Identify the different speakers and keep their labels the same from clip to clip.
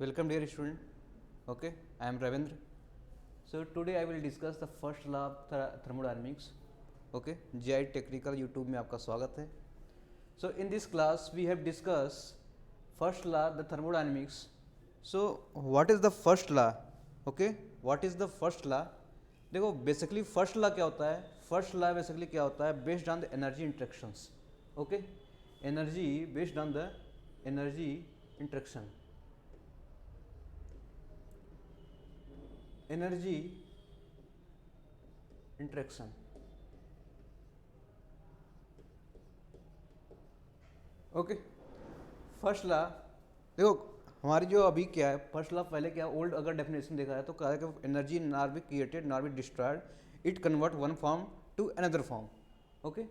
Speaker 1: Welcome dear student. Okay, I am Ravindra. So today I will discuss the first law of thermodynamics. Okay, GI Technical YouTube में आपका स्वागत है. So in this class we have discussed first law the thermodynamics. So what is the first law? Okay, what is the first law? देखो basically first law क्या होता है. First law basically क्या होता है, based on the energy interactions. Okay, energy based on the energy interaction. Energy interaction. Okay, first law देखो हमारी जो अभी क्या है, फर्स्ट लॉ पहले क्या ओल्ड अगर डेफिनेशन देखा है तो कहा है कि energy not be created not be destroyed, it convert one form to another form. Okay,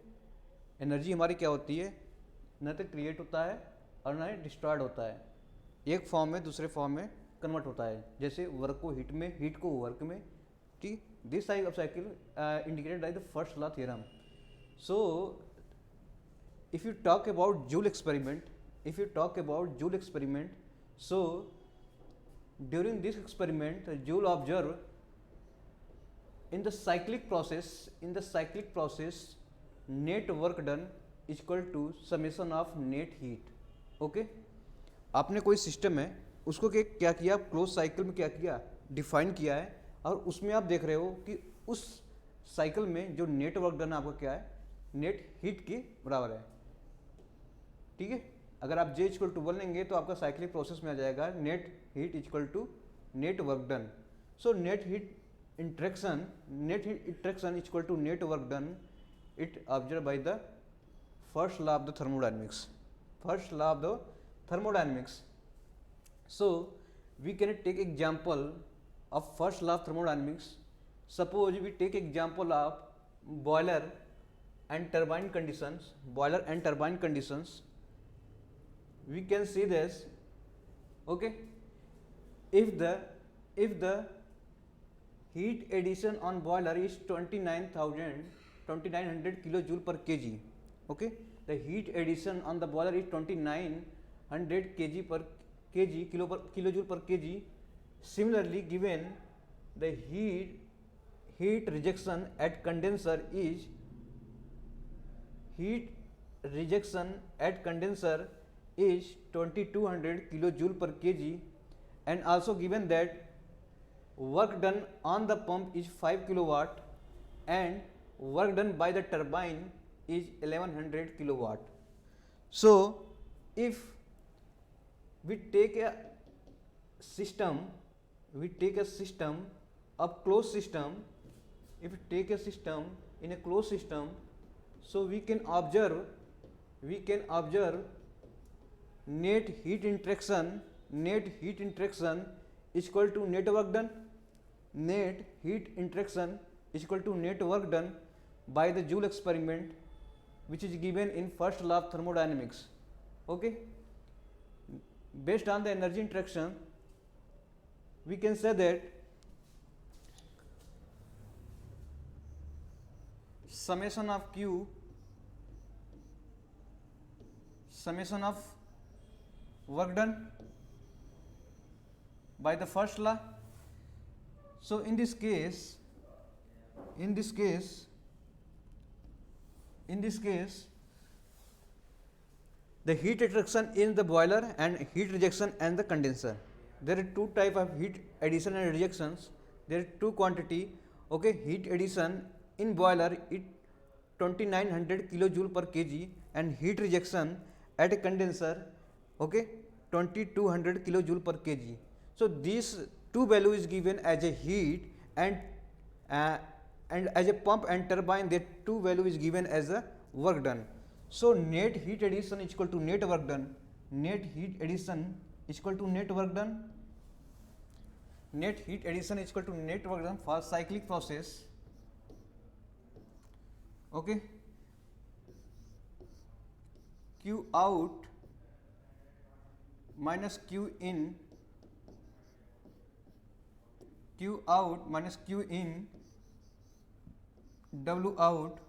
Speaker 1: energy हमारी क्या होती है, न तो क्रिएट होता है और ना ही डिस्ट्रॉयड होता है, एक फॉर्म में दूसरे फॉर्म में कन्वर्ट होता है. जैसे वर्क को हीट में, हीट को वर्क में. ठीक, this type of cycle indicated by the first law theorem. So if you talk about Joule experiment, so during this experiment Joule observed in the cyclic process net work done is equal to summation of net heat. Okay, आपने कोई system है उसको क्या किया, close cycle में क्या किया, define किया है, और उसमें आप देख रहे हो कि उस साइकिल में जो नेट वर्क डन आपका क्या है, नेट हीट के बराबर है. ठीक है, अगर आप J इक्वल टू 1 लेंगे तो आपका साइक्लिक प्रोसेस में आ जाएगा net heat equal to net work done. So net heat interaction equal to net work done, it observe by the first law of the thermodynamics. So we can take example of first law of thermodynamics. Suppose we take example of boiler and turbine conditions. We can see this. Okay, if the heat addition on boiler is 2900 kilojoule per kg. Okay, the heat addition on the boiler is 2900 kilojoule per kg. Similarly, given the heat rejection at condenser is 2200 kilojoule per kg, and also given that work done on the pump is 5 kilowatt and work done by the turbine is 1100 kilowatt. So if we take a system of closed system, in a closed system, so we can observe net heat interaction is equal to net work done. Net heat interaction is equal to net work done by the Joule experiment, which is given in first law of thermodynamics. Okay, based on the energy interaction we can say that summation of work done by the first law. So in this case the heat attraction in the boiler and heat rejection and the condenser, there are two type of heat addition and rejections. There are two quantity. Okay, heat addition in boiler it 2900 kilojoule per kg, and heat rejection at a condenser, okay, 2200 kilojoule per kg. So these two value is given as a heat, and as a pump and turbine that two value is given as a work done. So net heat addition is equal to net work done. Net heat addition is equal to net work done for cyclic process. Okay, Q out minus Q in, W out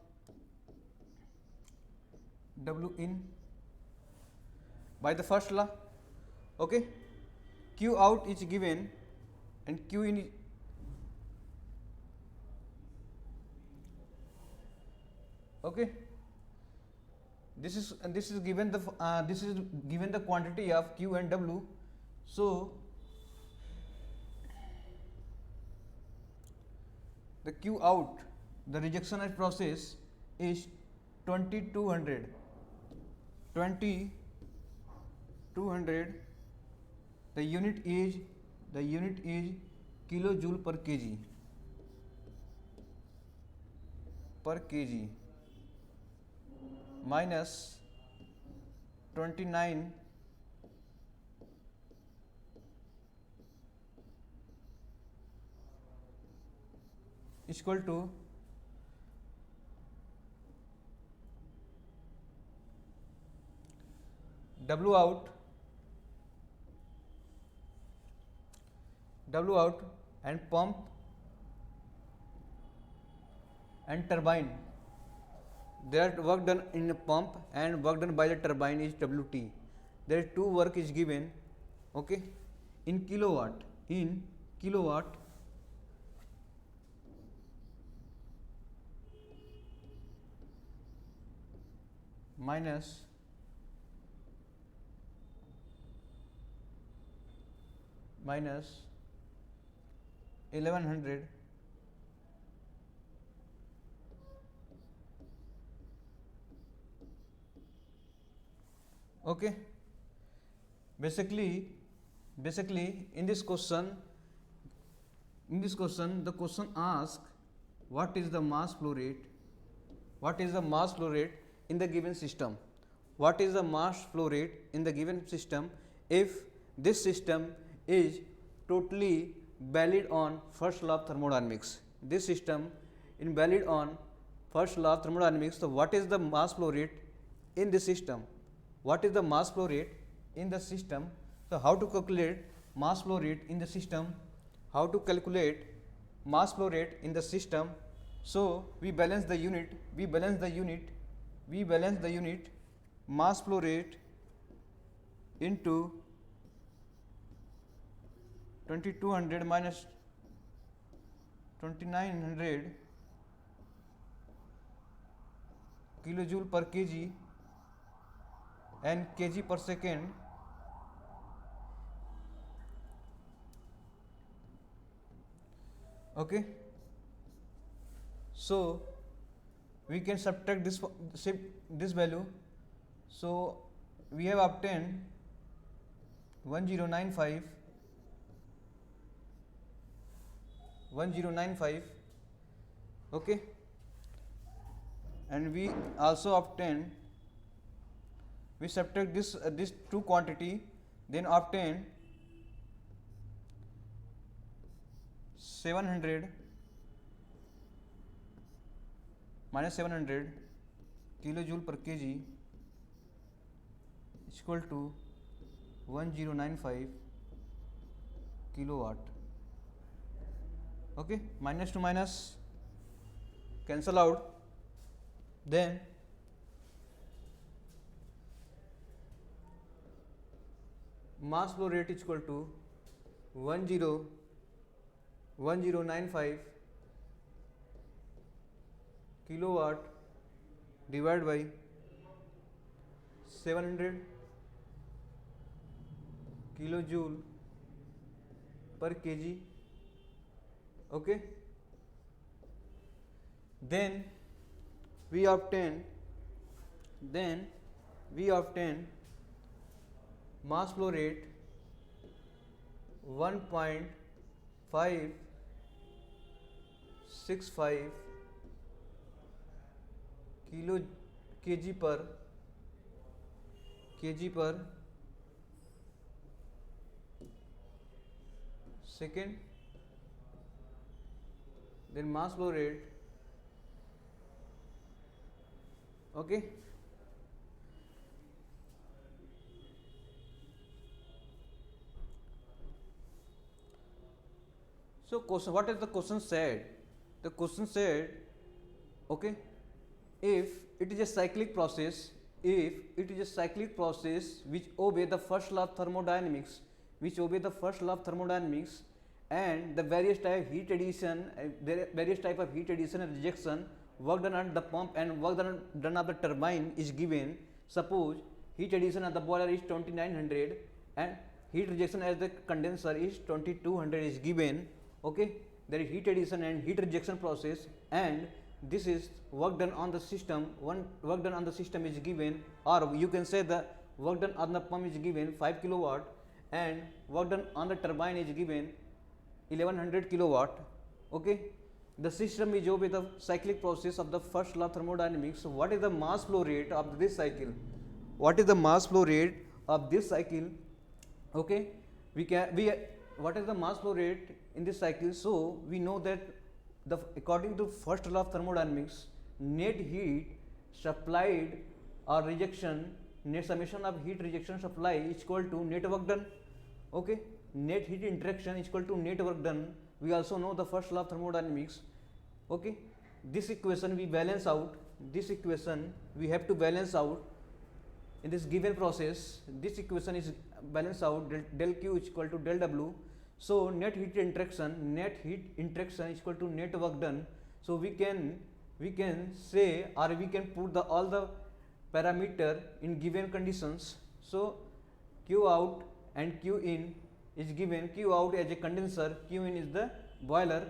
Speaker 1: W in by the first law. Okay, Q out is given and Q in okay. This is given the quantity of Q and W. So the Q out, the rejection process is 2200 the unit is kilojoule per kg minus 29 is equal to W out and pump and turbine. There work done in a pump and work done by the turbine is WT. There two work is given, okay, in kilowatt minus 1100 okay. Basically in this question the question asks what is the mass flow rate in the given system. What is the mass flow rate in the given system if this system is totally valid on first law of thermodynamics? This system invalid on first law of thermodynamics. So what is the mass flow rate in this system? What is the mass flow rate in the system? So how to calculate mass flow rate in the system? How to calculate mass flow rate in the system? So we balance the unit mass flow rate into 2200 minus 2900 kilojoule per kg and kg per second. Okay. So we can subtract this value. So we have obtained 1095 okay, and we also obtain, we subtract this two quantity, then obtain 700 minus 700 kilojoule per kg is equal to 1095 kilowatt. Okay, minus to minus cancel out, then mass flow rate is equal to 1095 kilowatt divided by 700 kilojoule per kg. Okay, then we obtain mass flow rate 1.565 kg per second. Then mass flow rate, okay. So question, what is the question said? The question said, okay, if it is a cyclic process which obey the first law of thermodynamics, which obey the first law of thermodynamics, and the various type of heat addition, various type of heat addition and rejection, work done at the pump and work done at the turbine is given. Suppose heat addition at the boiler is 2900 and heat rejection at the condenser is 2200 is given. Okay, there is heat addition and heat rejection process, and this is work done on the system. One work done on the system is given, or you can say the work done on the pump is given 5 kilowatt, and work done on the turbine is given 1100 kilowatt. Okay, the system is obey the cyclic process of the first law of thermodynamics. What is the mass flow rate of this cycle? What is the mass flow rate of this cycle? Okay, what is the mass flow rate in this cycle? So we know that according to first law of thermodynamics, net heat supplied or rejection, net summation of heat rejection supply is equal to net work done. Okay, net heat interaction is equal to net work done. We also know the first law of thermodynamics. Okay, this equation we balance out. This equation we have to balance out in this given process. This equation is balance out, del Q is equal to del W. So net heat interaction is equal to net work done. So we can say, or we can put all the parameter in given conditions. So Q out and Q in is given. Q out as a condenser, Q in is the boiler.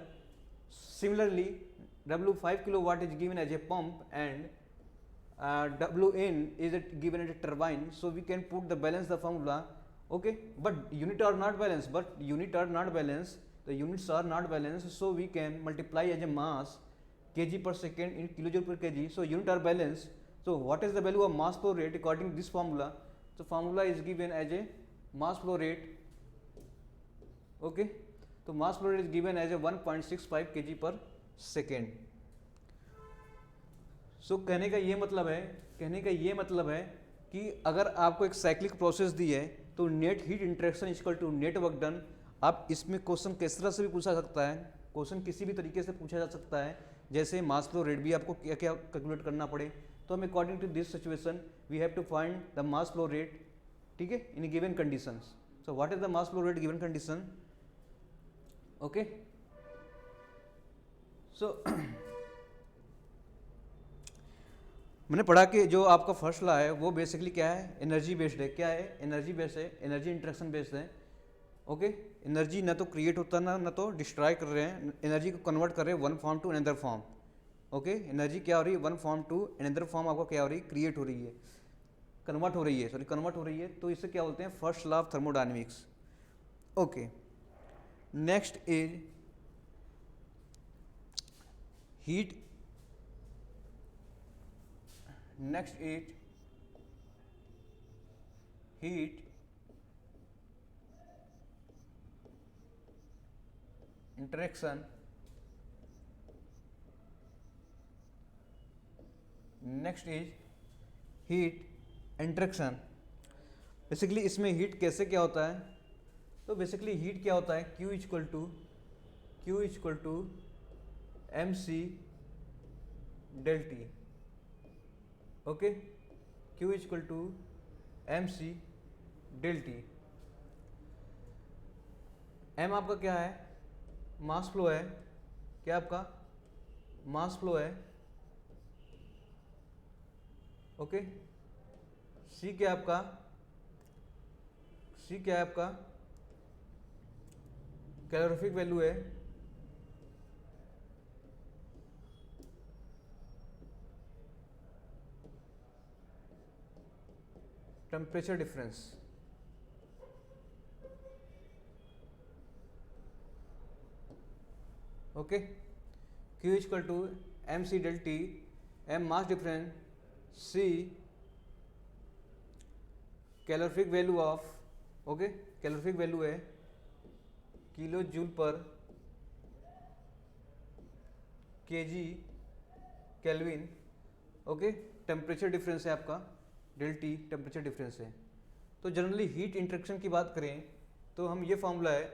Speaker 1: Similarly, W 5 kilowatt is given as a pump, and W in is given as a turbine. So we can put the balance the formula. Okay, but unit are not balanced. The units are not balanced. So we can multiply as a mass kg per second in kilojoule per kg. So unit are balanced. So what is the value of mass flow rate according to this formula? So formula is given as a mass flow rate. Okay, so mass flow rate is given as a 1.65 kg per second. So कहने का ये मतलब है कि अगर आपको एक cyclic process दी है तो net heat interaction equal to net work done. आप इसमें क्वेश्चन किस तरह से भी पूछा सकता है, क्वेश्चन किसी भी तरीके से पूछा जा सकता है, जैसे मास फ्लो रेट भी आपको क्या क्या कैलकुलेट करना पड़े। तो हम according to this situation we have to find the mass flow rate, ठीक है, in given conditions. So what is the mass flow rate given condition? Okay, so मैंने पढ़ा कि जो आपका फर्स्ट लॉ है वो बेसिकली क्या है, एनर्जी बेस्ड है। क्या है? एनर्जी बेस्ड है, एनर्जी इंटरेक्शन बेस्ड है। ओके, एनर्जी ना तो क्रिएट होता है ना तो डिस्ट्रॉय कर रहे हैं, एनर्जी को कन्वर्ट कर रहे हैं one form to another form. Okay, energy क्या हो रही है, one form to another form आपको क्या हो रही है, क्रिएट हो रही है, कन्वर्ट हो रही है। तो इसे क्या बोलते हैं, first law of thermodynamics. Okay, next is heat, next is heat interaction, next is heat interaction। Basically इसमें हीट कैसे क्या होता है, तो बेसिकली हीट क्या होता है, Q equal to MC del T। Okay, Q equal to MC del T। M आपका क्या है, मास फ्लो है। क्या आपका मास फ्लो है। ओके, C क्या है आपका कैलोरीफिक वैल्यू है। Temperature difference, okay, Q equal to MC del T, M mass difference, C calorific value of, okay, calorific value है kilo joule per kg kelvin. Okay, temperature difference है आपका del T, temperature difference है। तो generally heat interaction की बात करें तो हम ये फॉर्मूला है।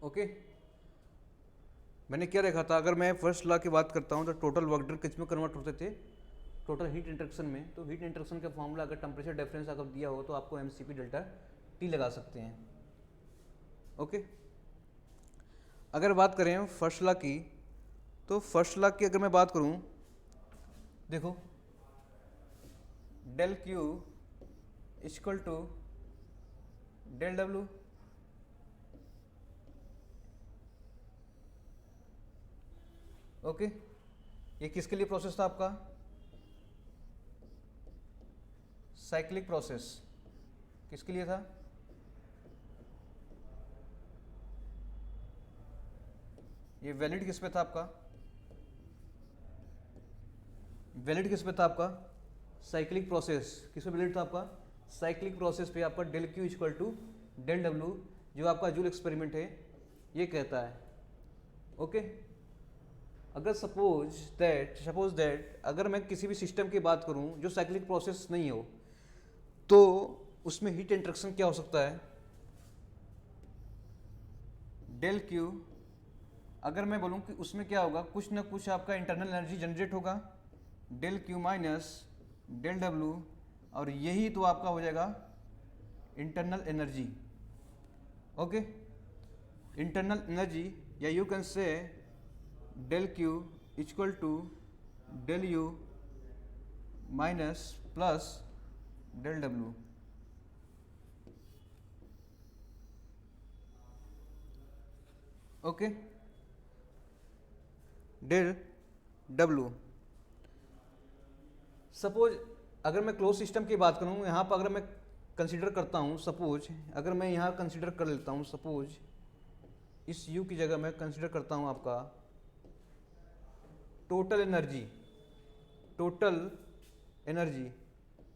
Speaker 1: ओके, मैंने क्या रखा था, अगर मैं फर्स्ट लॉ की बात करता हूँ तो टोटल वर्क डन किस में कन्वर्ट होते थे, टोटल हीट इंटरेक्शन में, तो हीट इंटरेक्शन का फॉर्मूला अगर टेम्परेचर डिफरेंस अगर दिया हो तो आपको mCp डेल्टा T लगा सकते हैं। ओके, अगर बात करें फर्स्ट लॉ की, तो फर्स्ट लॉ की अगर मैं बात करूं, देखो del Q equal to del W, okay, ये किसके लिए प्रोसेस था आपका? Cyclic process. किसके लिए था? ये वैलिड किस पे था आपका? वैलिड किस पे था आपका? Cyclic process. किस पे वैलिड था आपका? साइक्लिक प्रोसेस पे आपका del Q equal to del W, जो आपका जूल एक्सपेरिमेंट है ये कहता है। ओके, अगर सपोज दैट अगर मैं किसी भी सिस्टम की बात करूं जो साइक्लिक प्रोसेस नहीं हो, तो उसमें हीट इंटरेक्शन क्या हो सकता है? डेल क्यू, अगर मैं बोलूं कि उसमें क्या होगा, कुछ ना कुछ आपका इंटरनल एनर्जी जनरेट होगा, del Q minus del W, और यही तो आपका हो जाएगा internal energy. Okay, internal energy, या you can say del Q equal to del U minus plus del W. Okay, del W. Suppose अगर मैं क्लोज सिस्टम की बात करूं, यहाँ पर अगर मैं कंसीडर करता हूँ, सपोज अगर मैं यहाँ कंसीडर कर लेता हूँ, सपोज इस u की जगह मैं कंसीडर करता हूँ आपका टोटल एनर्जी। टोटल एनर्जी,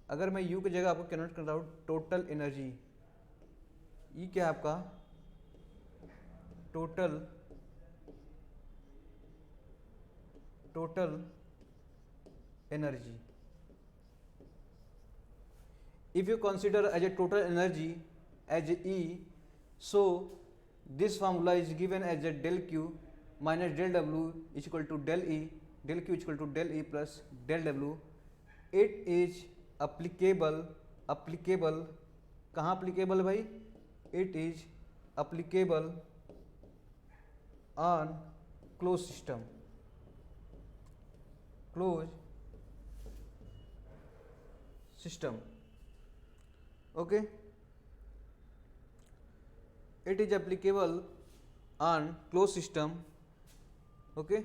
Speaker 1: अगर मैं u की जगह आपको कन्वर्ट करता हूँ टोटल एनर्जी, ये क्या है आपका? Total energy. If you consider as a total energy as E, so this formula is given as a del Q minus del W is equal to del E, del Q is equal to del E plus del W. It is applicable कहाँ applicable भाई? It is applicable on closed system, okay, it is applicable on closed system, okay.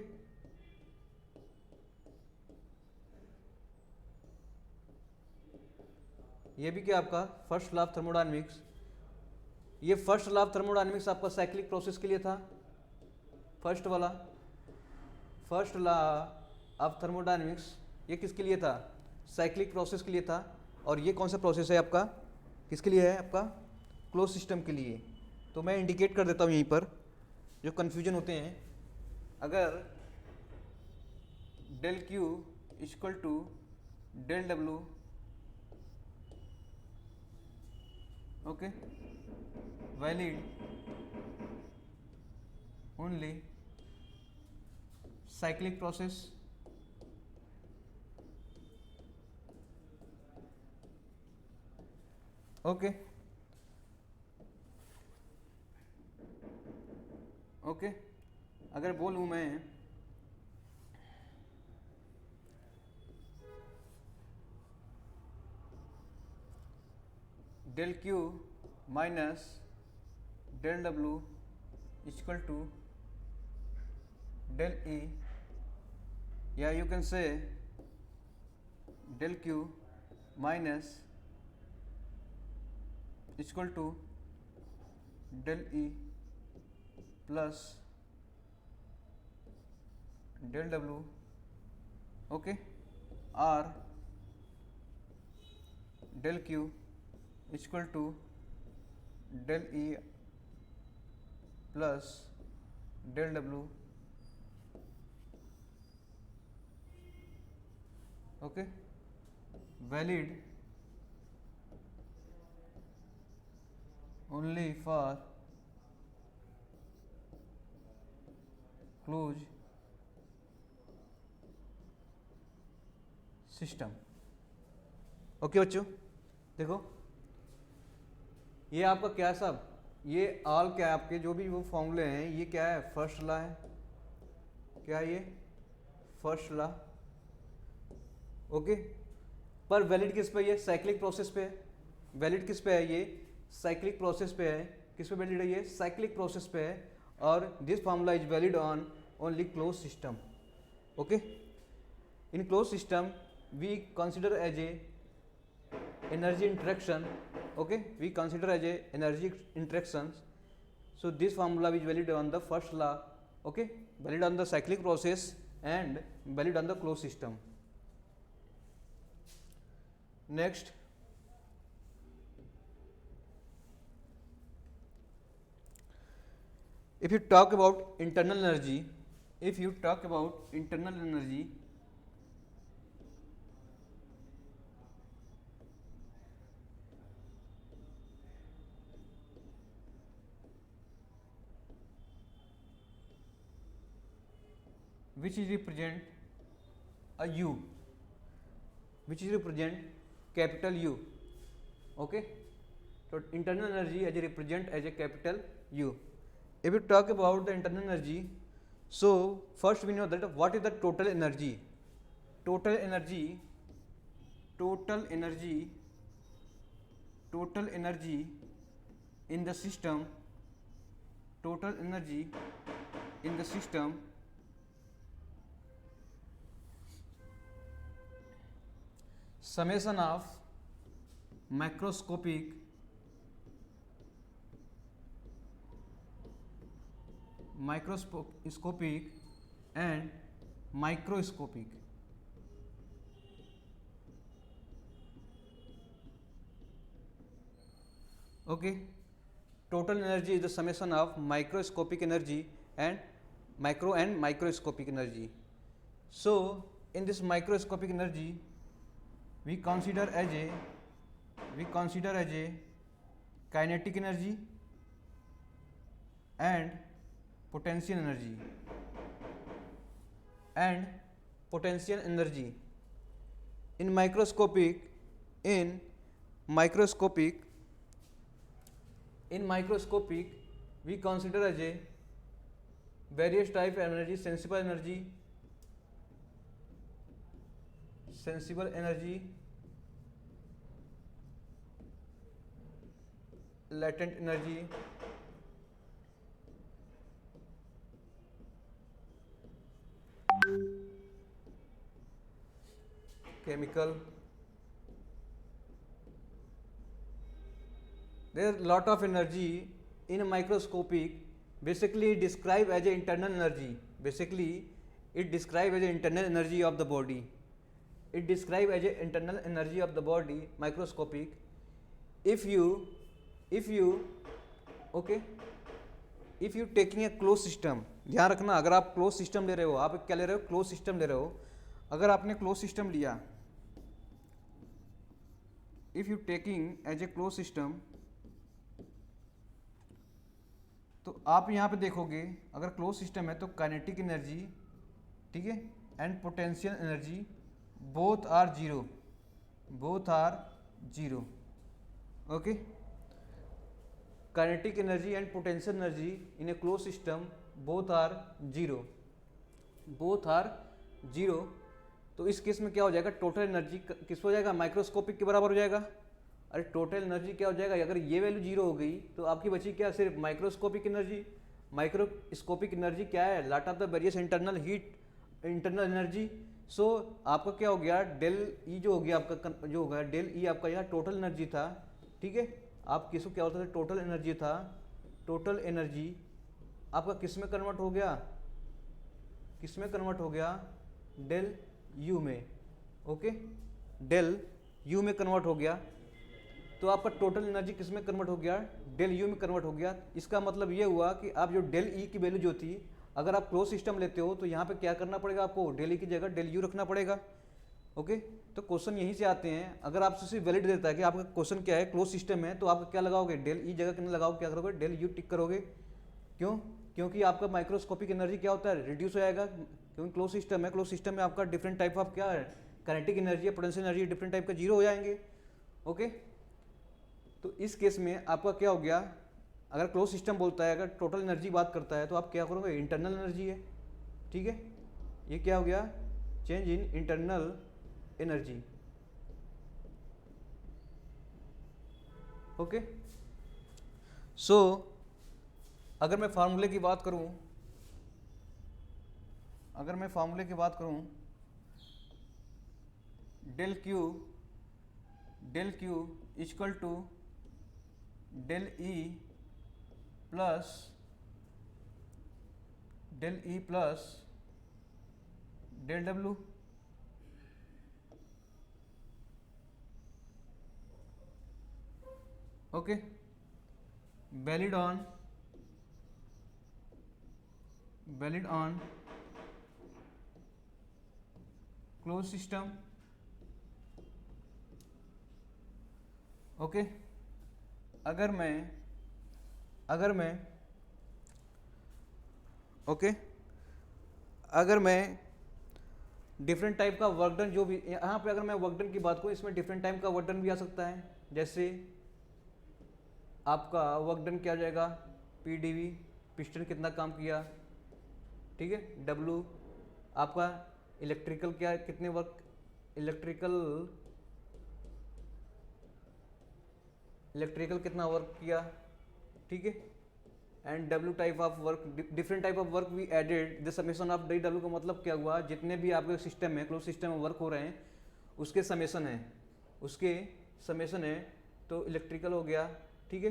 Speaker 1: ये भी क्या आपका first law of thermodynamics, ये first law of thermodynamics आपका cyclic process के लिए था। फर्स्ट वाला फर्स्ट लॉ ऑफ थर्मोडायनेमिक्स ये किसके लिए था? साइक्लिक प्रोसेस के लिए था। और ये कौन सा प्रोसेस है आपका? किसके लिए है आपका? क्लोज सिस्टम के लिए। तो मैं इंडिकेट कर देता हूँ यहीं पर, जो कन्फ्यूजन होते हैं, अगर del Q equal to del W, okay, valid only cyclic process, okay, okay. अगर बोलूँ मैं del Q minus del W equal to del E, या you can say del Q minus equal to del E plus del W, okay, or del Q equal to del E plus del W, okay, valid only for close system. Okay बच्चों, देखो ये आपका क्या सब, ये all क्या है आपके जो भी वो फॉर्मूले हैं, ये क्या है, फर्स्ट लॉ है, क्या है ये, फर्स्ट लॉ। ओके, पर वैलिड किस पे, ये साइक्लिक प्रोसेस पे है। वैलिड किस पे है, ये साइक्लिक प्रोसेस पे है। किस पे वैलिड है, ये साइक्लिक प्रोसेस पे है। और this formula is valid on only close system. Okay, in close system we consider as a energy interaction. Okay, we consider as a energy interactions. So this formula is valid on the first law. Okay, valid on the cyclic process and valid on the closed system. Next, if you talk about internal energy, if you talk about internal energy, which is represent a U, which is represent capital U. Okay, so internal energy as a represent as a capital U. If we talk about the internal energy, so first we know that what is the total energy. Total energy, total energy, total energy in the system, total energy in the system summation of macroscopic and microscopic. Okay, total energy is the summation of microscopic energy and microscopic energy. So in this microscopic energy we consider as a kinetic energy and potential energy in microscopic we consider as a various type of energy, sensible energy, latent energy, chemical. There are lot of energy in microscopic, basically described as a internal energy. Basically it described as a internal energy of the body. It described as a internal energy of the body, microscopic. If you okay, if you taking a closed system, ध्यान रखना, अगर आप close system ले रहे हो, आप क्या ले रहे हो, क्लोज सिस्टम ले रहे हो। अगर आपने क्लोज सिस्टम लिया, if you taking as a close system, तो आप यहाँ पे देखोगे अगर क्लोज सिस्टम है तो काइनेटिक एनर्जी, ठीक है, and potential energy both are zero. Okay, kinetic energy and potential energy in a close system both are zero. तो इस केस में क्या हो जाएगा, टोटल एनर्जी किस हो जाएगा, माइक्रोस्कोपिक के बराबर हो जाएगा। अरे टोटल एनर्जी क्या हो जाएगा, अगर ये वैल्यू जीरो हो गई तो आपकी बची क्या, सिर्फ माइक्रोस्कोपिक एनर्जी। माइक्रोस्कोपिक एनर्जी क्या है, lot of the various internal energy. So आपका क्या हो गया, डेल ई जो हो गया आपका, जो होगा डेल ई आपका यहाँ टोटल एनर्जी था, ठीक है। आप किसको क्या होता था, टोटल एनर्जी था, टोटल एनर्जी आपका किस में कन्वर्ट हो गया, डेल यू में। ओके, डेल यू में कन्वर्ट हो गया, तो आपका टोटल एनर्जी किस में कन्वर्ट हो गया, डेल यू में कन्वर्ट हो गया। इसका मतलब ये हुआ कि आप जो डेल ई की वैल्यू जो थी, अगर आप क्लोज सिस्टम लेते हो तो यहाँ पे क्या करना पड़ेगा आपको, डेल ई की जगह डेल यू रखना पड़ेगा। ओके, तो क्वेश्चन यहीं से आते हैं। अगर आपसे सिर्फ वैलिड देता है कि आपका क्वेश्चन क्या है, क्लोज सिस्टम है, तो आप क्या लगाओगे, डेल ई जगह कितने लगाओगे, क्या करोगे, डेल यू टिक करोगे। क्यों, क्योंकि आपका माइक्रोस्कोपिक एनर्जी क्या होता है, रिड्यूस हो जाएगा, क्योंकि क्लोज सिस्टम है। क्लोज सिस्टम में आपका डिफरेंट टाइप ऑफ क्या है, काइनेटिक एनर्जी या पोटेंशियल एनर्जी डिफरेंट टाइप का जीरो हो जाएंगे। ओके, तो इस केस में आपका क्या हो गया, अगर क्लोज सिस्टम बोलता है, अगर टोटल एनर्जी बात करता है तो आप क्या करोगे, इंटरनल एनर्जी है। ठीक है, ये क्या हो गया, change in internal energy. Okay, so अगर मैं फार्मूले की बात करूं, del Q equal to del E plus del W. Okay, valid on close system. Okay, अगर मैं डिफरेंट टाइप का वर्क डन, जो भी यहाँ पे अगर मैं वर्क डन की बात करूँ, इसमें डिफरेंट टाइप का वर्क डन भी आ सकता है। जैसे आपका वर्क डन क्या आ जाएगा, पी डी वी, पिस्टन कितना काम किया, ठीक है। डब्लू आपका इलेक्ट्रिकल क्या, कितने वर्क, इलेक्ट्रिकल कितना वर्क किया, ठीक है। And W type of work, different type of work we added the summation of D W का मतलब क्या हुआ, जितने भी आपके सिस्टम में, क्लोज सिस्टम में वर्क हो रहे हैं उसके समेशन है, तो इलेक्ट्रिकल हो गया, ठीक है।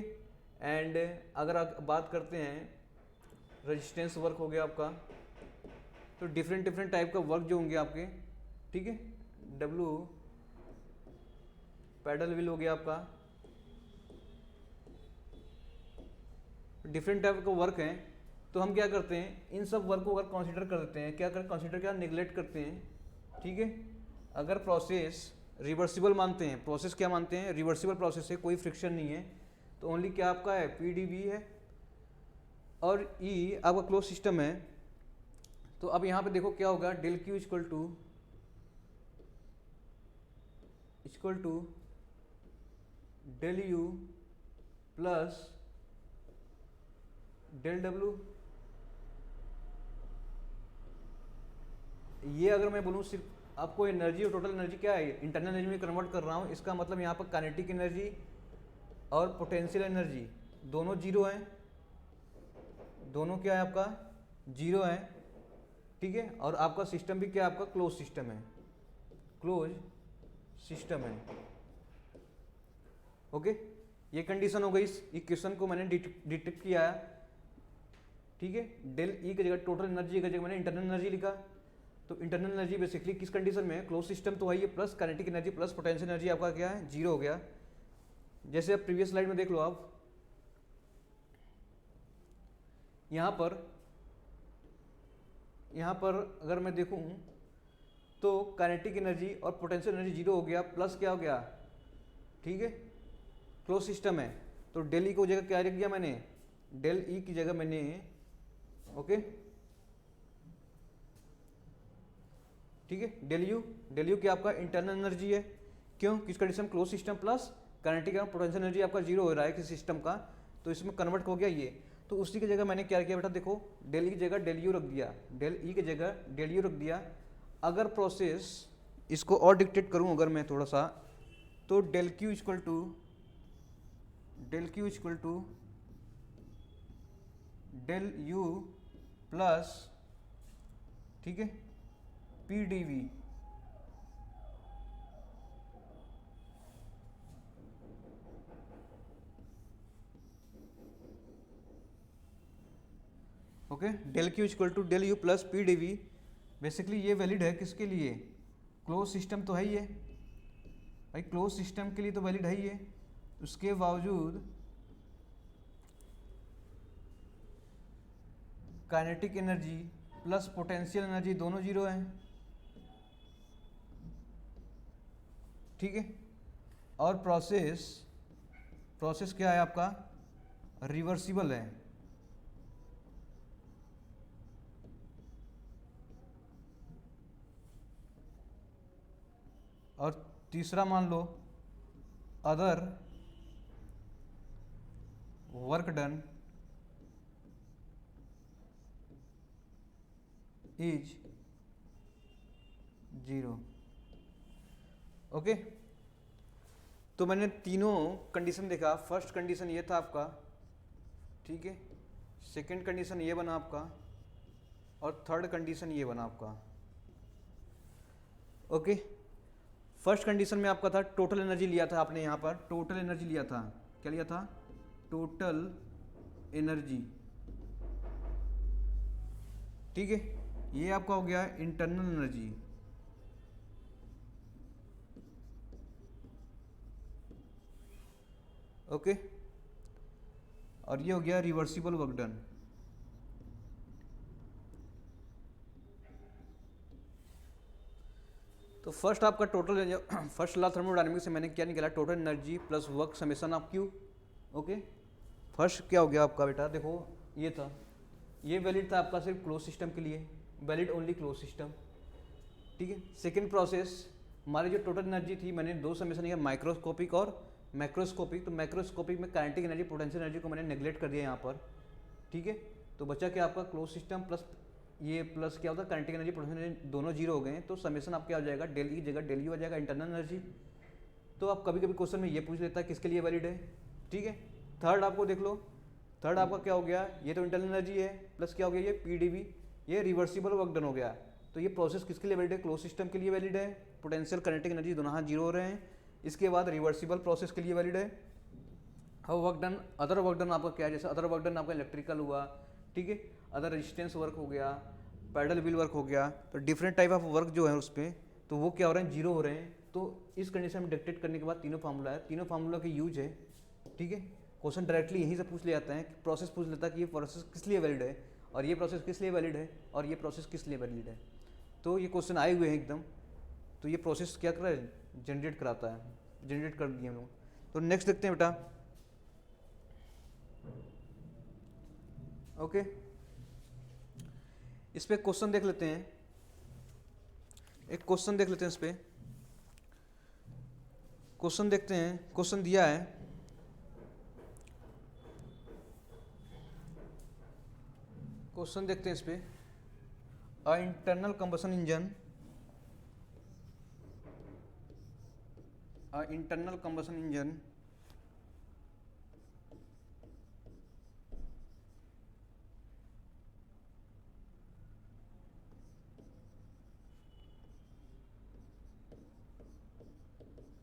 Speaker 1: एंड अगर आप बात करते हैं रेजिस्टेंस वर्क हो गया आपका, तो डिफरेंट टाइप का वर्क जो होंगे आपके, ठीक है। डब्ल्यू पैडल व्हील हो गया आपका, डिफरेंट टाइप का वर्क हैं। तो हम क्या करते हैं, इन सब वर्क को अगर कंसीडर कर देते हैं, क्या निगलेक्ट करते हैं, ठीक है। अगर प्रोसेस रिवर्सिबल मानते हैं, रिवर्सिबल प्रोसेस है, कोई फ्रिक्शन नहीं है, तो ओनली क्या आपका है, पीडीवी है, और ई आपका क्लोज सिस्टम है। तो अब यहाँ पे देखो क्या होगा, del Q equal to del U plus del W. ये अगर मैं बोलूँ सिर्फ आपको एनर्जी और टोटल एनर्जी क्या है, इंटरनल एनर्जी में कन्वर्ट कर रहा हूँ, इसका मतलब यहाँ पर काइनेटिक एनर्जी और पोटेंशियल एनर्जी दोनों जीरो हैं, दोनों क्या है आपका जीरो है, ठीक है। और आपका सिस्टम भी क्या है, आपका क्लोज सिस्टम है। ओके, ये कंडीशन हो गई, इस इक्वेशन को मैंने डिटेक्ट किया, ठीक है। डेल ई की जगह टोटल एनर्जी की जगह मैंने इंटरनल एनर्जी लिखा, तो इंटरनल एनर्जी बेसिकली किस कंडीशन में, क्लोज सिस्टम तो है ये, plus kinetic energy plus potential energy आपका क्या है, जीरो हो गया। जैसे अब प्रीवियस स्लाइड में देख लो आप, यहाँ पर अगर मैं देखूँ तो काइनेटिक एनर्जी और पोटेंशियल एनर्जी जीरो हो गया, प्लस क्या हो गया, ठीक है, क्लोज सिस्टम है। तो डेल ई को जगह क्या रख दिया मैंने, डेल ई की जगह मैंने, ओके, ठीक है, डेल यू क्या आपका इंटरनल एनर्जी है, क्यों, किस condition, close system plus kinetic और पोटेंशियल एनर्जी आपका जीरो हो रहा है किसी सिस्टम का, तो इसमें कन्वर्ट हो गया ये। तो उसी की जगह मैंने क्या किया बेटा, देखो डेल ई की जगह डेल यू रख दिया, अगर प्रोसेस इसको और डिक्टेट करूं अगर मैं थोड़ा सा, तो del Q equal to del U plus, ठीक है, P D V. Okay, del Q equal to del U plus P D V. Basically ये वैलिड है किसके लिए, क्लोज सिस्टम तो है ही है भाई, क्लोज सिस्टम के लिए तो वैलिड है ही है, उसके बावजूद kinetic energy plus potential energy दोनों जीरो हैं, ठीक है। और प्रोसेस क्या है आपका, रिवर्सिबल है, तीसरा मान लो other work done is 0। Okay, तो मैंने तीनों कंडीशन देखा। फर्स्ट कंडीशन ये था आपका, ठीक है, सेकंड कंडीशन ये बना आपका, और थर्ड कंडीशन ये बना आपका। ओके, फर्स्ट कंडीशन में आपका था टोटल एनर्जी लिया था आपने, यहाँ पर टोटल एनर्जी लिया था। क्या लिया था? टोटल एनर्जी, ठीक है। ये आपका हो गया इंटरनल एनर्जी, ओके, और ये हो गया रिवर्सिबल वर्क डन। तो फर्स्ट आपका टोटल, फर्स्ट लॉ थर्मोडायनेमिक्स से मैंने क्या निकाला? Total energy plus work summation of Q. Okay, first क्या हो गया आपका बेटा? देखो ये था, ये वैलिड था आपका सिर्फ क्लोज सिस्टम के लिए, वैलिड ओनली क्लोज सिस्टम, ठीक है। सेकेंड प्रोसेस, हमारी जो टोटल एनर्जी थी, मैंने दो समेशन लिया, माइक्रोस्कोपिक और मैक्रोस्कोपिक। तो मैक्रोस्कोपिक में काइनेटिक एनर्जी, पोटेंशियल एनर्जी को मैंने नेग्लेक्ट कर दिया यहाँ पर, ठीक है। तो बचा क्या आपका? क्लोज सिस्टम प्लस ये प्लस क्या होता है? काइनेटिक एनर्जी, पोटेंशियल एनर्जी, दोनों जीरो हो गए हैं। तो समेशन आप क्या हो जाएगा? डेल ई जगह डेल यू हो जाएगा, इंटरनल एनर्जी। तो आप कभी कभी क्वेश्चन में ये पूछ लेता है किसके लिए वैलिड है, ठीक है। थर्ड आपको देख लो, थर्ड आपका क्या हो गया? ये तो इंटरनल एनर्जी है, प्लस क्या हो गया? ये पीडीवी, ये रिवर्सिबल वर्क डन हो गया। तो ये प्रोसेस किसके लिए वैलिड है? क्लोज सिस्टम के लिए वैलिड है। पोटेंशियल काइनेटिक एनर्जी दोनों हाथ जीरो हो रहे हैं। इसके बाद रिवर्सिबल प्रोसेस के लिए वैलिड है। अब work done, other work done आपका क्या है? जैसे अदर वर्क डन आपका इलेक्ट्रिकल हुआ, ठीक है, अदर रेजिस्टेंस वर्क हो गया, पैडल व्हील वर्क हो गया। तो डिफरेंट टाइप ऑफ वर्क जो है उस पर, तो वो क्या हो रहे हैं? जीरो हो रहे हैं। तो इस कंडीशन में डिक्टेट करने के बाद तीनों फार्मूला है, तीनों फार्मूला के यूज है, ठीक है। क्वेश्चन डायरेक्टली यहीं से पूछ ले जाता है कि प्रोसेस पूछ लेता है कि ये प्रोसेस किस लिए वैलिड है, और ये प्रोसेस किस लिए वैलिड है, और ये प्रोसेस किस लिए वैलिड है। तो ये क्वेश्चन आए हुए हैं एकदम। तो ये प्रोसेस क्या कर रहा है? जनरेट कराता है, जनरेट कर दिए हम लोग। तो नेक्स्ट देखते हैं बेटा, ओके, इस पे क्वेश्चन देख लेते हैं, एक क्वेश्चन देख लेते हैं। इस पे क्वेश्चन देखते हैं, क्वेश्चन दिया है, क्वेश्चन देखते हैं इस पे। A internal combustion engine, a internal combustion engine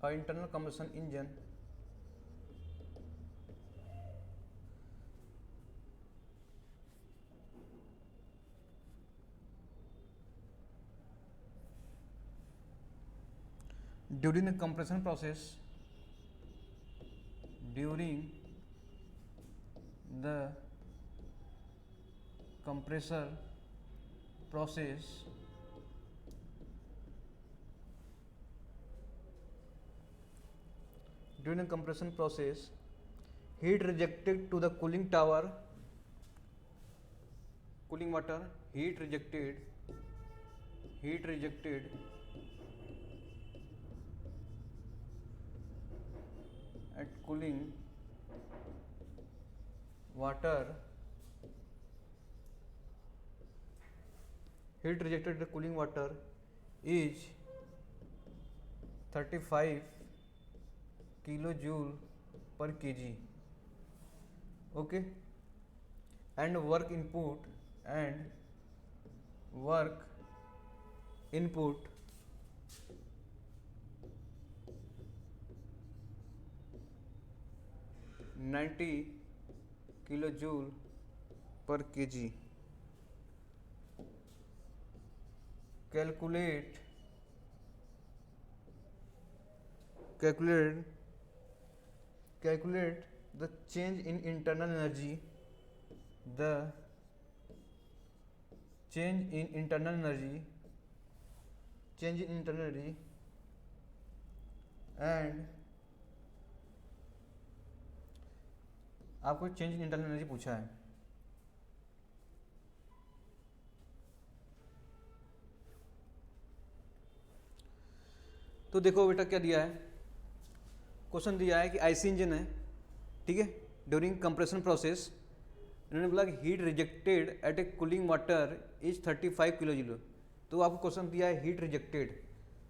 Speaker 1: internal combustion engine during the compression process, during the compressor process, during the compression process, heat rejected to the cooling tower, cooling water, heat rejected at cooling water, heat rejected at cooling water is 35 kilojoule per kg, okay, and work input 90 kilojoule per kg. Calculate the change in internal energy, the change in internal energy and आपको change in internal energy पूछा है। तो देखो बेटा क्या दिया है, question दिया है कि आईसी इंजन है, ठीक है, ड्यूरिंग कंप्रेशन प्रोसेस इन्होंने बोला कि heat rejected at a cooling water is 35 kilo joule. तो आपको क्वेश्चन दिया है हीट रिजेक्टेड।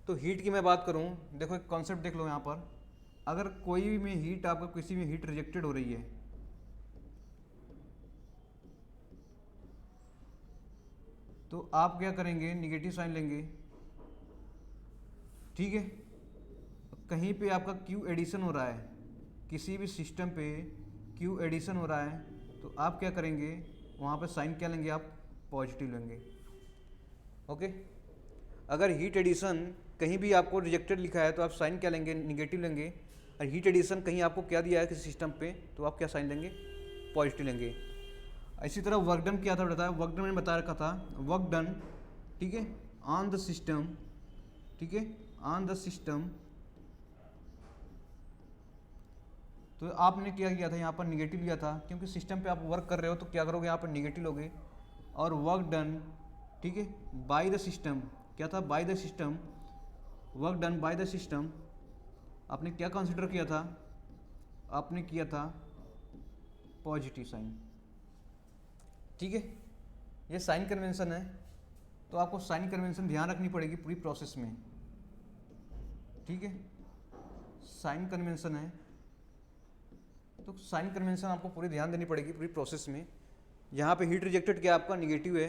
Speaker 1: तो हीट की मैं बात करूं, देखो एक कॉन्सेप्ट देख लो यहाँ पर, अगर कोई भी में हीट आपको किसी में हीट रिजेक्टेड हो रही है तो आप क्या करेंगे, निगेटिव साइन लेंगे, ठीक है। कहीं पे आपका क्यू एडिशन हो रहा है, किसी भी सिस्टम पे क्यू एडिशन हो रहा है तो आप क्या करेंगे, वहाँ पे साइन क्या लेंगे, आप पॉजिटिव लेंगे, ओके। अगर हीट एडिशन कहीं भी आपको रिजेक्टेड लिखा है तो आप साइन क्या लेंगे, निगेटिव लेंगे। और हीट एडिशन कहीं आपको क्या दिया है किसी सिस्टम पे तो आप क्या साइन लेंगे, पॉजिटिव लेंगे। इसी तरह वर्क डन क्या था बताया, वर्क डन मैंने बता रखा था, वर्क डन, ठीक है, ऑन द सिस्टम, ठीक है, ऑन द सिस्टम। तो आपने क्या किया था, यहाँ पर निगेटिव लिया था, क्योंकि सिस्टम पे आप वर्क कर रहे हो तो क्या करोगे, यहाँ पर निगेटिव लोगे। और वर्क डन, ठीक है, बाय द सिस्टम, क्या था, by the system, work done by the system, आपने क्या कंसिडर किया था, आपने किया था पॉजिटिव साइन, ठीक है। ये साइन कन्वेंशन है, तो आपको साइन कन्वेंशन ध्यान रखनी पड़ेगी पूरी प्रोसेस में, ठीक है। साइन कन्वेंशन है तो साइन कन्वेंशन आपको पूरी ध्यान देनी पड़ेगी पूरी प्रोसेस में। यहाँ पे हीट रिजेक्टेड क्या आपका निगेटिव है,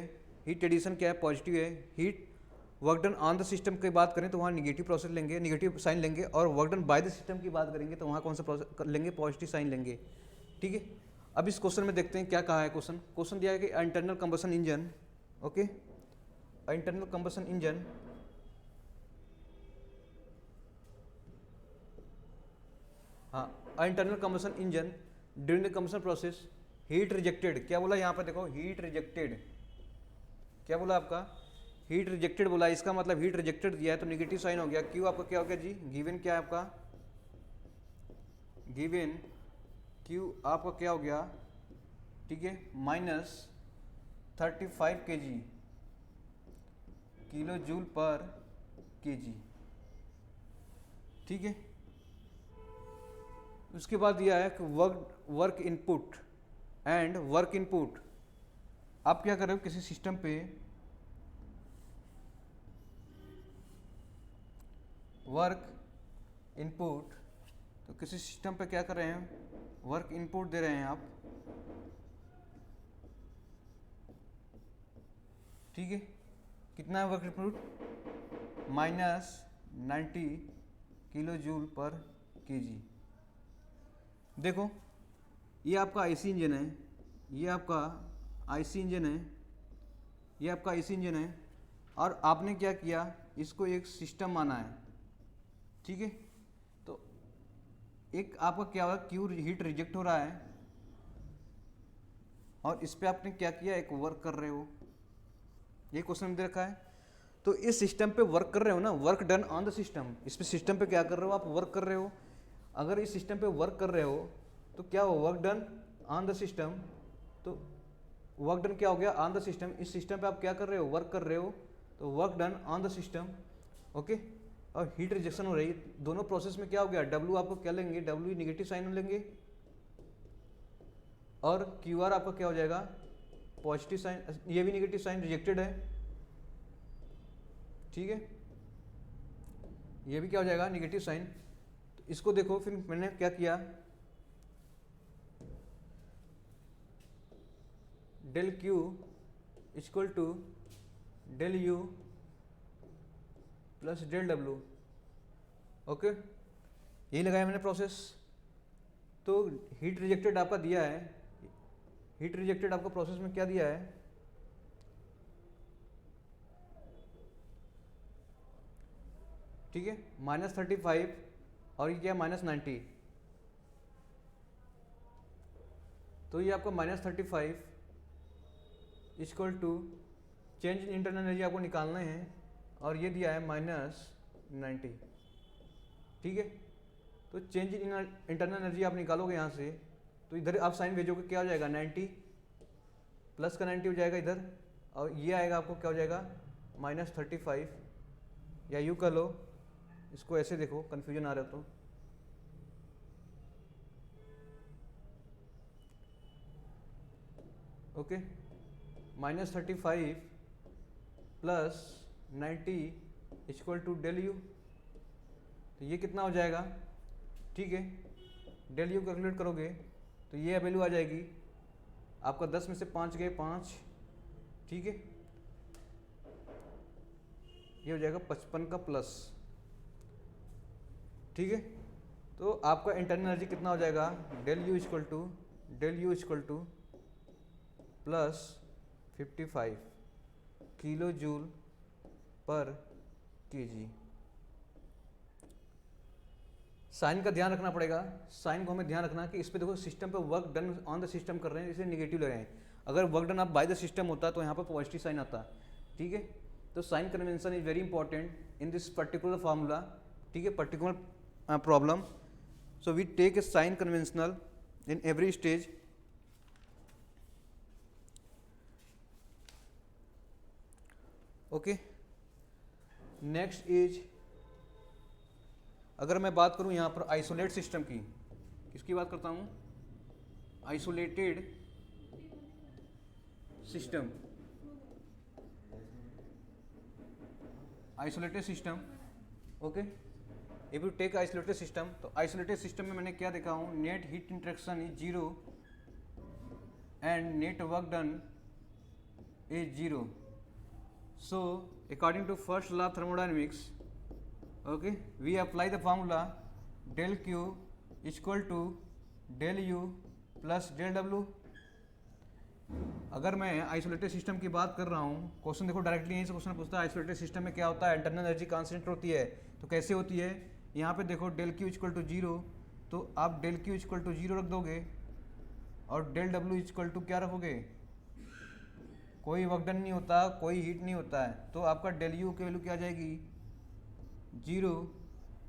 Speaker 1: हीट एडिशन क्या है पॉजिटिव है, heat work done on the system की बात करें तो वहाँ निगेटिव प्रोसेस लेंगे, निगेटिव साइन लेंगे। और work done by the system की बात करेंगे तो वहाँ कौन सा प्रोसेस लेंगे, पॉजिटिव साइन लेंगे, ठीक है। अब इस क्वेश्चन में देखते हैं क्या कहा है। क्वेश्चन दिया है कि internal combustion engine, okay, internal combustion engine, हाँ, internal combustion engine during the combustion process heat rejected, क्या बोला यहाँ पर देखो, हीट रिजेक्टेड, क्या बोला आपका, हीट रिजेक्टेड बोला, इसका मतलब हीट रिजेक्टेड दिया है तो निगेटिव साइन हो गया। क्यू आपका क्या हो गया जी, गिवन क्या है आपका, गिवन क्यू आपका क्या हो गया, ठीक है, -35 kg किलो जूल पर केजी, ठीक है। उसके बाद दिया है कि work input and work input, आप क्या कर रहे हो किसी सिस्टम पे वर्क इनपुट, तो किसी सिस्टम पे क्या कर रहे हैं, वर्क इनपुट दे रहे हैं आप, ठीक है। कितना है वर्क इनपुट, -90 किलो जूल पर केजी। देखो ये आपका आईसी इंजन है, ये आपका आईसी इंजन है, ये आपका आईसी इंजन है, और आपने क्या किया, इसको एक सिस्टम माना है, ठीक है। तो एक आपका क्या हुआ, क्यू हीट रिजेक्ट हो रहा है और इस पर आपने क्या किया, एक वर्क कर रहे हो, ये क्वेश्चन दे रखा है। तो इस सिस्टम पे वर्क कर रहे हो ना, work done on the system, इस पे सिस्टम पे क्या कर रहे हो, आप वर्क कर रहे हो। अगर इस सिस्टम पे वर्क कर रहे हो तो क्या हो, work done on the system, तो वर्क डन क्या हो गया, ऑन द सिस्टम, इस सिस्टम पे आप क्या कर रहे हो, वर्क कर रहे हो, तो work done on the system, okay. और हीट रिजेक्शन हो रही है, दोनों प्रोसेस में क्या हो गया, डब्ल्यू आपको क्या लेंगे, डब्ल्यू निगेटिव साइन लेंगे, और क्यू आर आपका क्या हो जाएगा, पॉजिटिव साइन, ये भी निगेटिव साइन रिजेक्टेड है, ठीक है, ये भी क्या हो जाएगा, निगेटिव साइन। तो इसको देखो, फिर मैंने क्या किया, del Q equal to del U plus del W, okay, यही लगाया मैंने प्रोसेस। तो हीट रिजेक्टेड आपका दिया है, हीट रिजेक्टेड आपका प्रोसेस में क्या दिया है, ठीक है, -35 और ये क्या, -90, तो ये आपका -35 equal to change in internal energy आपको निकालना है, और ये दिया है -90, ठीक है। तो चेंज इन इंटरनल एनर्जी आप निकालोगे यहाँ से, तो इधर आप साइन भेजोगे, क्या हो जाएगा, 90 प्लस का 90 हो जाएगा इधर, और ये आएगा आपको क्या हो जाएगा, -35, या यूँ कर लो इसको ऐसे देखो, कन्फ्यूजन आ रहा हो तो okay, -35 plus 90 equal to del U, तो ये कितना हो जाएगा, ठीक है, डेल यू कैलकुलेट करोगे तो ये वैल्यू आ जाएगी आपका 10 में से 5 गए 5, ठीक है, ये हो जाएगा 55 का प्लस, ठीक है। तो आपका इंटरनल एनर्जी कितना हो जाएगा, del U equal to plus 55 kilo joule पर केजी। साइन का ध्यान रखना पड़ेगा, साइन को हमें ध्यान रखना कि इस पे देखो सिस्टम पे work done on the system कर रहे हैं, इसे निगेटिव ले रहे हैं। अगर वर्क डन आप बाय द सिस्टम होता तो यहाँ पर पॉजिटिव साइन आता, ठीक है। तो sign convention is very important in this particular formula, ठीक है, particular problem. So we take a sign conventional in every stage. Okay, next is, अगर मैं बात करूं यहां पर आइसोलेट सिस्टम की, किसकी बात करता हूं, isolated system, isolated system, okay. If you take isolated system, तो आइसोलेटेड सिस्टम में मैंने क्या देखा हूं, net heat interaction is 0 and net work done is 0। So according to first law of thermodynamics, okay, we apply the formula del Q equal to del U plus del W। अगर मैं isolated system की बात कर रहा हूँ, question देखो directly यहीं से क्वेश्चन पूछता है आइसोलेटेड सिस्टम में क्या होता है, इंटरनल एनर्जी कांस्टेंट होती है, तो कैसे होती है, यहाँ पे देखो del Q इक्वल टू 0, तो आप del Q इक्वल टू 0 रख दोगे और del W इक्वल टू क्या रखोगे, कोई वर्क डन नहीं होता, कोई हीट नहीं होता है, तो आपका डेल यू की वैल्यू क्या आ जाएगी, 0।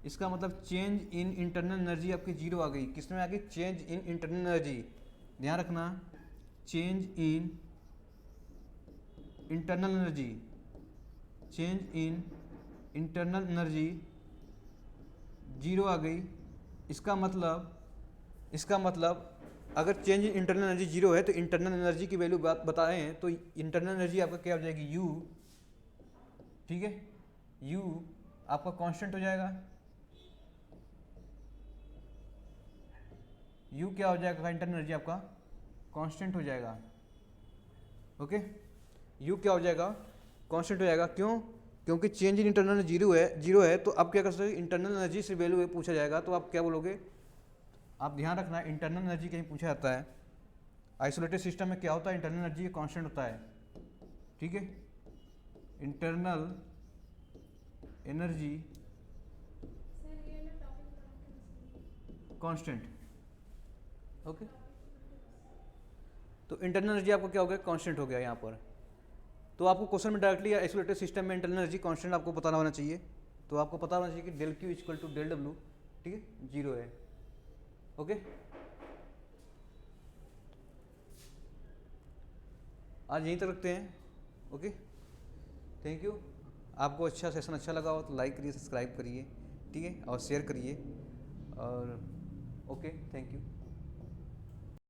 Speaker 1: इसका मतलब चेंज इन इंटरनल एनर्जी आपकी 0 आ गई, किस में आ गई, चेंज इन इंटरनल एनर्जी, ध्यान रखना, change in internal energy, change in internal energy 0 आ गई। इसका मतलब अगर चेंज इन इंटरनल एनर्जी 0 है तो इंटरनल एनर्जी की वैल्यू बता रहे हैं, तो इंटरनल एनर्जी आपका क्या हो जाएगी, U, ठीक है, U आपका कांस्टेंट हो जाएगा, U क्या हो जाएगा, इंटरनल एनर्जी आपका कांस्टेंट हो जाएगा, ओके, U क्या हो जाएगा, कांस्टेंट हो जाएगा, क्यों, क्योंकि चेंज इन इंटरनल 0 है, तो अब क्या कर सकते, इंटरनल एनर्जी से वैल्यू पूछा जाएगा, तो आप क्या बोलोगे, आप ध्यान रखना इंटरनल एनर्जी कहीं पूछा जाता है, आइसोलेटेड सिस्टम में क्या होता है, इंटरनल एनर्जी कांस्टेंट होता है, ठीक है, इंटरनल एनर्जी कांस्टेंट, ओके। तो इंटरनल एनर्जी आपको क्या हो गया, कांस्टेंट हो गया यहाँ पर। तो आपको क्वेश्चन में डायरेक्टली आइसोलेटेड सिस्टम में इंटरनल एनर्जी कांस्टेंट आपको पता होना चाहिए, तो आपको पता होना चाहिए कि del Q equal to del W, ठीक है, 0 है, ओके। आज यहीं तक रखते हैं, ओके, थैंक यू। आपको अच्छा सेशन अच्छा लगा हो तो लाइक करिए, सब्सक्राइब करिए, ठीक है, और शेयर करिए, और ओके, थैंक यू।